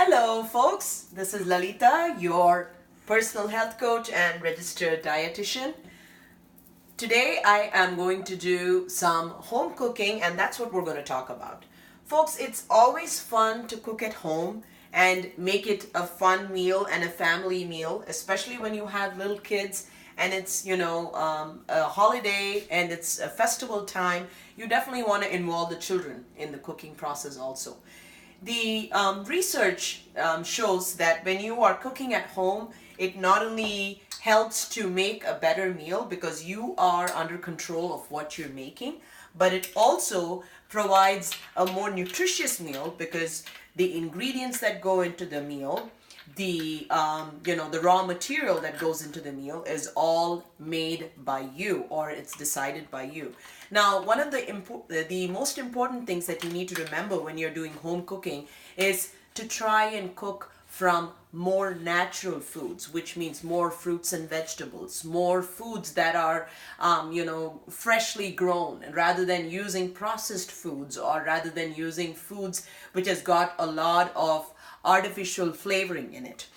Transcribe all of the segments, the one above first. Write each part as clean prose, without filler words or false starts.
Hello folks, this is Lalita, your personal health coach and registered dietitian. Today I am going to do some home cooking, and that's what we're going to talk about. Folks, it's always fun to cook at home and make it a fun meal and a family meal, especially when you have little kids and it's a holiday and it's a festival time. You definitely want to involve the children in the cooking process also. The research shows that when you are cooking at home, it not only helps to make a better meal because you are under control of what you're making, but it also provides a more nutritious meal because the ingredients that go into the meal, the raw material that goes into the meal is all made by you, or it's decided by you. Now, one of the most important things that you need to remember when you're doing home cooking is to try and cook from more natural foods, which means more fruits and vegetables, more foods that are freshly grown, rather than using processed foods, or rather than using foods which has got a lot of artificial flavoring in it.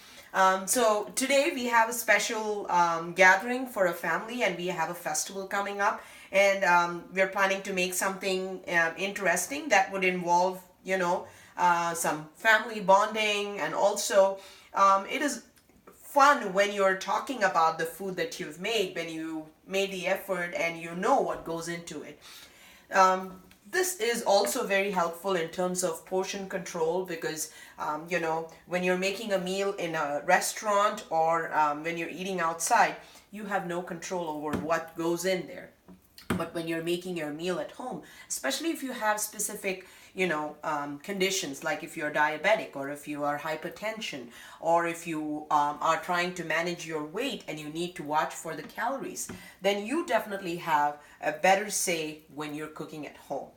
So today we have a special gathering for a family, and we have a festival coming up, and we're planning to make something interesting that would involve some family bonding, and also it is fun when you're talking about the food that you've made, when you made the effort and you know what goes into it. This is also very helpful in terms of portion control because, when you're making a meal in a restaurant or when you're eating outside, you have no control over what goes in there. But when you're making your meal at home, especially if you have specific, conditions, like if you're diabetic, or if you are hypertension, or if you are trying to manage your weight and you need to watch for the calories, then you definitely have a better say when you're cooking at home.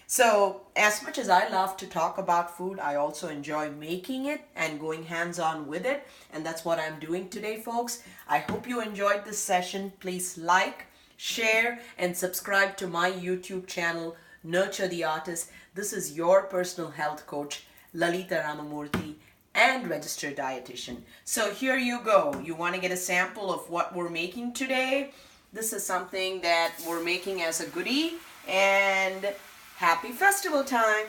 So as much as I love to talk about food, I also enjoy making it and going hands-on with it. And that's what I'm doing today, folks. I hope you enjoyed this session. Please like, share, and subscribe to my YouTube channel, Nurture the Artist. This is your personal health coach, Lalita Ramamurthy, and registered dietitian. So here you go. You want to get a sample of what we're making today? This is something that we're making as a goodie, and happy festival time!